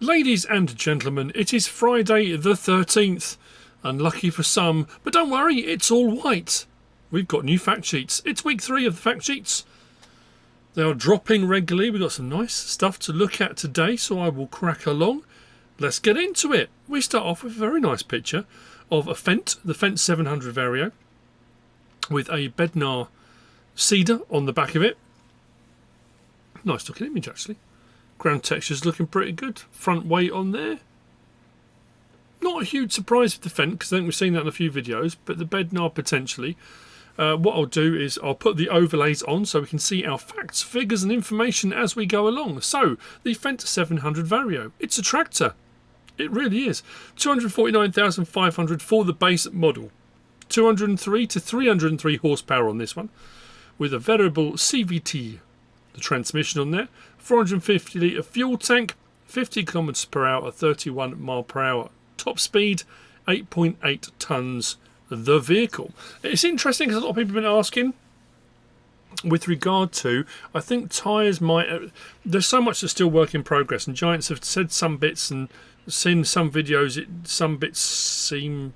Ladies and gentlemen, it is Friday the 13th. Unlucky for some, but don't worry, it's all white. We've got new fact sheets. It's week 3 of the fact sheets. They are dropping regularly. We've got some nice stuff to look at today, so I will crack along. Let's get into it. We start off with a very nice picture of a Fent, the Fent 700 Vario, with a Bednar cedar on the back of it. Nice looking image, actually. Ground texture's looking pretty good. Front weight on there. Not a huge surprise with the Fent, because I think we've seen that in a few videos, but the Bednar potentially. What I'll do is I'll put the overlays on so we can see our facts, figures and information as we go along. So, the Fent 700 Vario. It's a tractor. It really is. 249,500 for the base model. 203 to 303 horsepower on this one, with a variable CVT, the transmission on there, 450 litre fuel tank, 50 kilometers per hour, 31 mile per hour top speed, 8.8 tons the vehicle. It's interesting because a lot of people have been asking with regard to, I think tyres might, there's so much that's still work in progress, and Giants have said some bits and seen some videos, some bits seem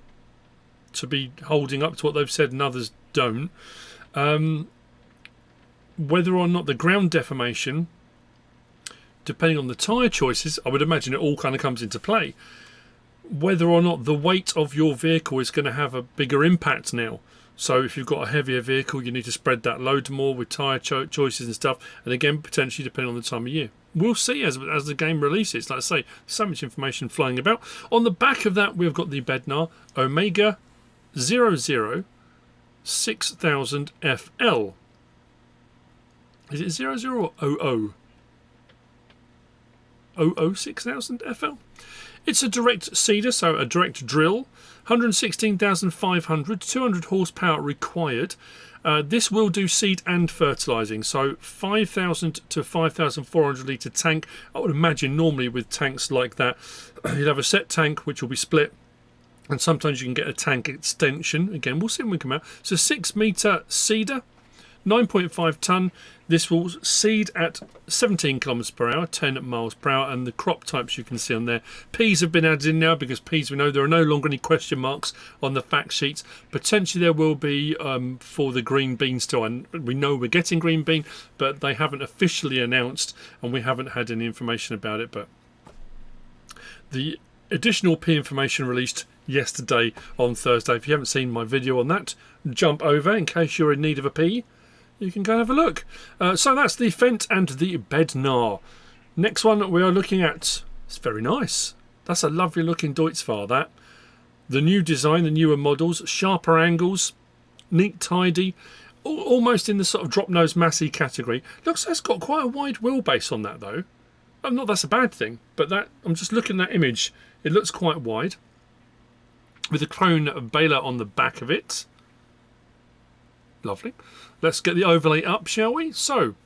to be holding up to what they've said and others don't. Whether or not the ground deformation, depending on the tyre choices, I would imagine it all kind of comes into play. Whether or not the weight of your vehicle is going to have a bigger impact now. So if you've got a heavier vehicle, you need to spread that load more with tyre choices and stuff. And again, potentially depending on the time of year. We'll see as the game releases. Like I say, so much information flying about. On the back of that, we've got the Bednar Omega 006000 FL. Is it 00 or 00? 06000 FL? It's a direct cedar, so a direct drill. 116,500, 200 horsepower required. This will do seed and fertilising, so 5,000 to 5,400 litre tank. I would imagine normally with tanks like that, you'd have a set tank which will be split, and sometimes you can get a tank extension. Again, we'll see when we come out. It's a 6 metre cedar, 9.5 tonne. This will seed at 17 kilometers per hour, 10 miles per hour, and the crop types you can see on there. Peas have been added in now because peas, we know there are no longer any question marks on the fact sheets. Potentially there will be for the green bean still, and we know we're getting green bean, but they haven't officially announced, and we haven't had any information about it. But the additional pea information released yesterday on Thursday. If you haven't seen my video on that, jump over in case you're in need of a pea. You can go and have a look. So that's the Fent and the Bednar. Next one we are looking at. It's very nice. That's a lovely looking Deutz-Fahr, that. The new design, the newer models, sharper angles, neat, tidy, almost in the sort of drop nose Massey category. Looks like it's got quite a wide wheelbase on that though. Not that's a bad thing, but that I'm just looking at that image. It looks quite wide, with a chrome baler on the back of it. Lovely. Let's get the overlay up, shall we? So,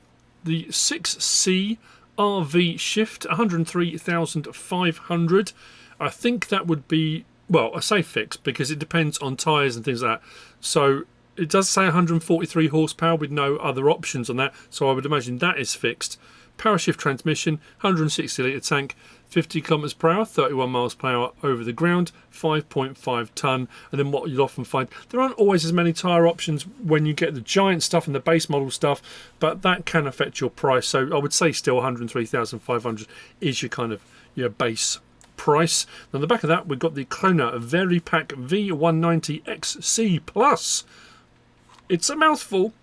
the 6C RV Shift, 103,500. I think that would be, well, I say fixed because it depends on tyres and things like that. So, it does say 143 horsepower with no other options on that. So, I would imagine that is fixed. Power shift transmission, 160 litre tank, 50 kilometers per hour, 31 miles per hour over the ground, 5.5 tonne. And then what you'll often find, there aren't always as many tyre options when you get the giant stuff and the base model stuff, but that can affect your price. So I would say still 103,500 is your kind of your base price. On the back of that, we've got the Krona Veripack V190 XC Plus. It's a mouthful.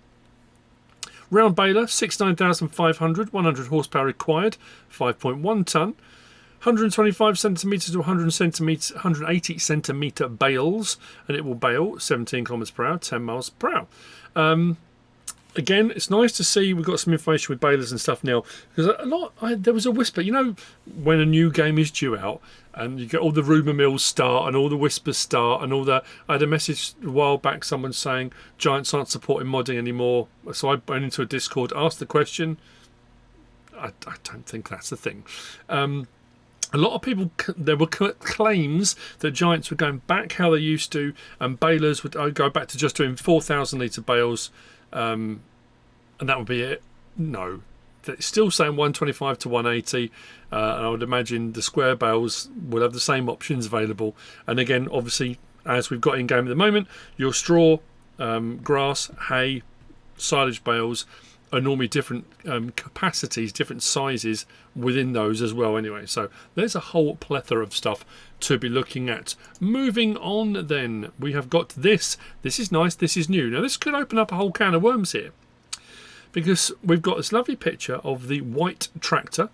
Round baler, 69,500, 100 horsepower required, 5.1 tonne, 125 centimetres to 180 centimetre bales, and it will bale 17 kilometres per hour, 10 miles per hour. Again, it's nice to see we've got some information with balers and stuff now, because there was a whisper, you know, when a new game is due out and you get all the rumour mills start and all the whispers start and all that. I had a message a while back, someone saying Giants aren't supporting modding anymore, so I went into a Discord, asked the question. I don't think that's the thing. A lot of people, there were claims that Giants were going back how they used to, and balers would go back to just doing 4,000 litre bales, and that would be it. No, It's still saying 125 to 180, and I would imagine the square bales will have the same options available. And again, obviously, as we've got in game at the moment, your straw, grass, hay, silage bales are normally different capacities, different sizes within those as well anyway. So there's a whole plethora of stuff to be looking at. Moving on then, we have got this. This is nice, this is new. Now this could open up a whole can of worms here, because we've got this lovely picture of the white tractor.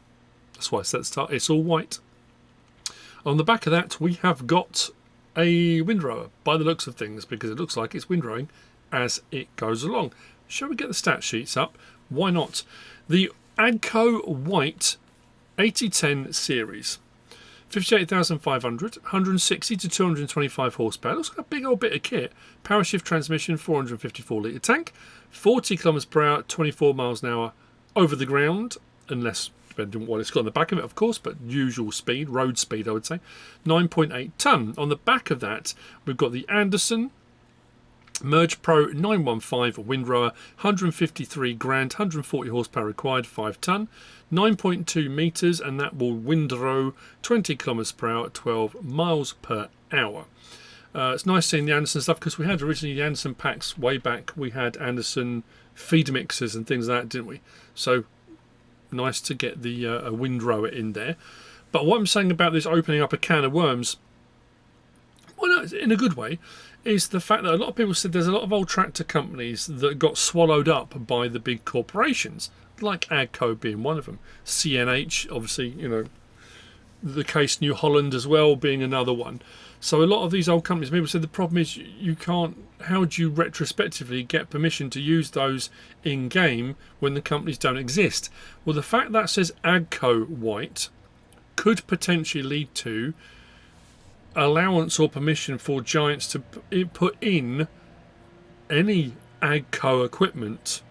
That's why I said at the start, it's all white. On the back of that we have got a windrower, by the looks of things, because it looks like it's windrowing as it goes along. Shall we get the stat sheets up? Why not? The Agco White 8010 series. 58,500, 160 to 225 horsepower. Looks like a big old bit of kit. Power shift transmission, 454 litre tank, 40 kilometers per hour, 24 miles an hour over the ground, unless depending on what it's got on the back of it, of course, but usual speed, road speed, I would say. 9.8 tonne. On the back of that, we've got the Anderson Merge Pro 915 windrower, 153 grand, 140 horsepower required, 5 tonne, 9.2 metres, and that will windrow 20 kilometers per hour, 12 miles per hour. It's nice seeing the Anderson stuff, because we had originally the Anderson packs way back. We had Anderson feed mixers and things like that, didn't we? So nice to get the a windrower in there. But what I'm saying about this opening up a can of worms, well, no, in a good way, is the fact that a lot of people said there's a lot of old tractor companies that got swallowed up by the big corporations, like Agco being one of them. CNH, obviously, you know, the case New Holland as well being another one. So a lot of these old companies, people said the problem is you can't, how do you retrospectively get permission to use those in game when the companies don't exist? Well, the fact that says Agco White could potentially lead to allowance or permission for Giants to put in any Agco equipment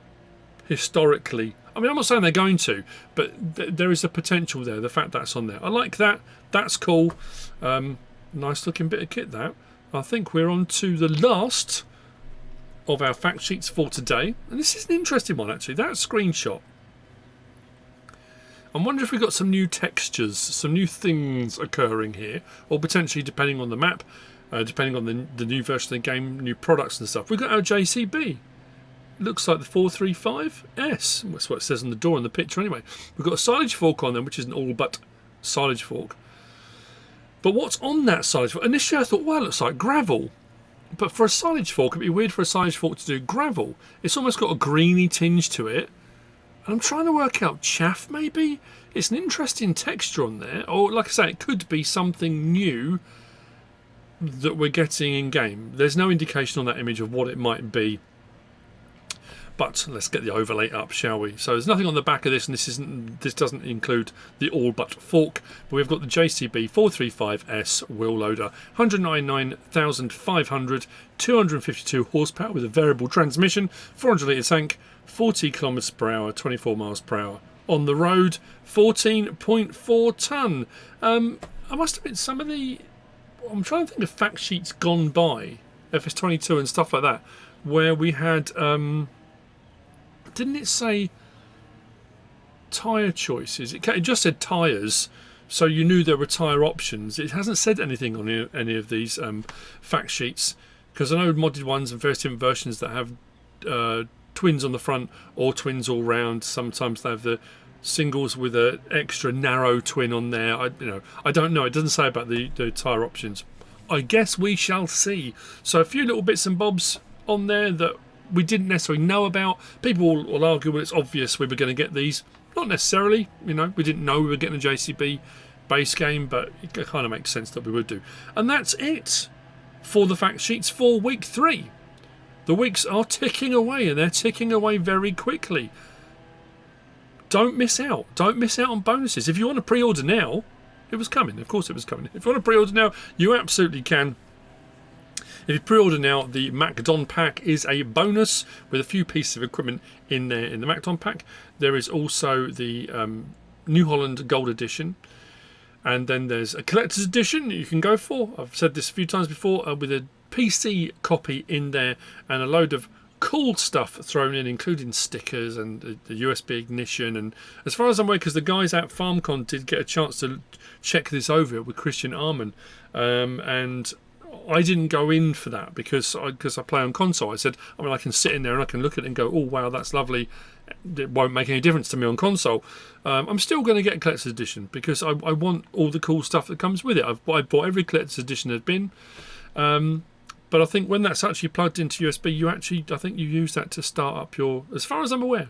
historically. I mean, I'm not saying they're going to, but there is a potential there, the fact that's on there. I like that. That's cool. Nice looking bit of kit, that. I think we're on to the last of our fact sheets for today. And this is an interesting one, actually. That screenshot. I'm wondering if we've got some new textures, some new things occurring here, or potentially, depending on the map, depending on the new version of the game, new products and stuff. We've got our JCB. Looks like the 435S. That's what it says on the door in the picture anyway. We've got a silage fork on them, which is an all but silage fork. But what's on that silage fork? Initially I thought, well, it looks like gravel. But for a silage fork, it'd be weird for a silage fork to do gravel. It's almost got a greeny tinge to it. And I'm trying to work out chaff, maybe? It's an interesting texture on there. Or, like I say, it could be something new that we're getting in game. There's no indication on that image of what it might be. But let's get the overlay up, shall we? So there's nothing on the back of this, and this doesn't include the all but fork. But we've got the JCB 435S wheel loader, 199,500, 252 horsepower with a variable transmission, 400 litre tank, 40 kilometers per hour, 24 miles per hour. On the road, 14.4 tonne. I must admit, some of the... I'm trying to think of fact sheets gone by, FS22 and stuff like that, where we had... didn't it say tyre choices? It just said tyres, so you knew there were tyre options. It hasn't said anything on any of these fact sheets, because I know modded ones and various different versions that have twins on the front or twins all round. Sometimes they have the singles with an extra narrow twin on there. I don't know. It doesn't say about the tyre options. I guess we shall see. So a few little bits and bobs on there that we didn't necessarily know about. People will argue, well, it's obvious we were going to get these. Not necessarily, we didn't know we were getting a JCB base game, but it kind of makes sense that we would do. And that's it for the fact sheets for week 3. The weeks are ticking away, and they're ticking away very quickly. Don't miss out. Don't miss out on bonuses. If you want to pre-order now, it was coming. Of course it was coming. If you want to pre-order now, you absolutely can. If you pre-order now, the MacDon pack is a bonus with a few pieces of equipment in there in the MacDon pack. There is also the New Holland Gold Edition. And then there's a collector's edition you can go for. I've said this a few times before, with a PC copy in there and a load of cool stuff thrown in, including stickers and the USB ignition. And as far as I'm aware, because the guys at FarmCon did get a chance to check this over with Christian Arman, and I didn't go in for that because I play on console. I said, I mean, I can sit in there and I can look at it and go, oh wow, that's lovely. It won't make any difference to me on console. I'm still going to get a collector's edition because I want all the cool stuff that comes with it. I bought every collector's edition there's been. But I think when that's actually plugged into USB, I think you use that to start up your, as far as I'm aware.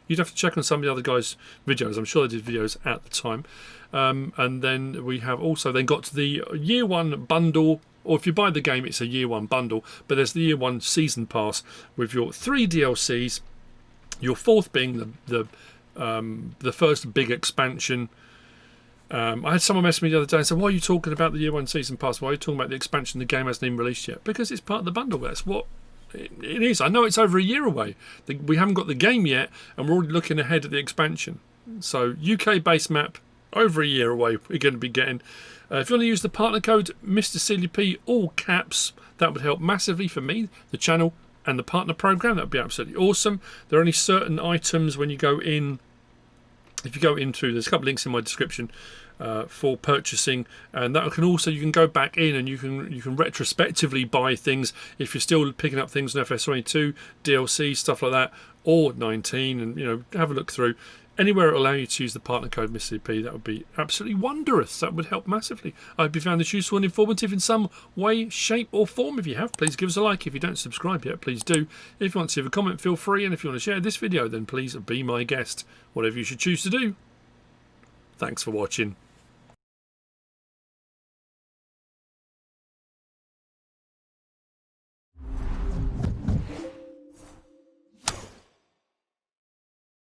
You'd have to check on some of the other guys' videos. I'm sure they did videos at the time. And then we have also then got to the year one bundle, or if you buy the game, it's a year one bundle. But there's the year one season pass with your 3 DLCs, your 4th being the first big expansion. I had someone message me the other day and said, why are you talking about the year one season pass? Why are you talking about the expansion? The game hasn't even released yet. Because it's part of the bundle. That's what it is. I know it's over a year away. We haven't got the game yet, and we're already looking ahead at the expansion. So UK base map, over a year away, we're going to be getting. If you want to use the partner code MrSealyp, all caps, that would help massively for me, the channel, and the partner program. That would be absolutely awesome. There are only certain items when you go in. If you go in through, there's a couple of links in my description for purchasing, and that can also, you can go back in and you can retrospectively buy things if you're still picking up things on FS22 DLC, stuff like that, or 19, and have a look through. Anywhere it will allow you to use the partner code MrSealyp, that would be absolutely wondrous. That would help massively. I hope you found this useful and informative in some way, shape or form. If you have, please give us a like. If you don't subscribe yet, please do. If you want to leave a comment, feel free. And if you want to share this video, then please be my guest. Whatever you should choose to do. Thanks for watching.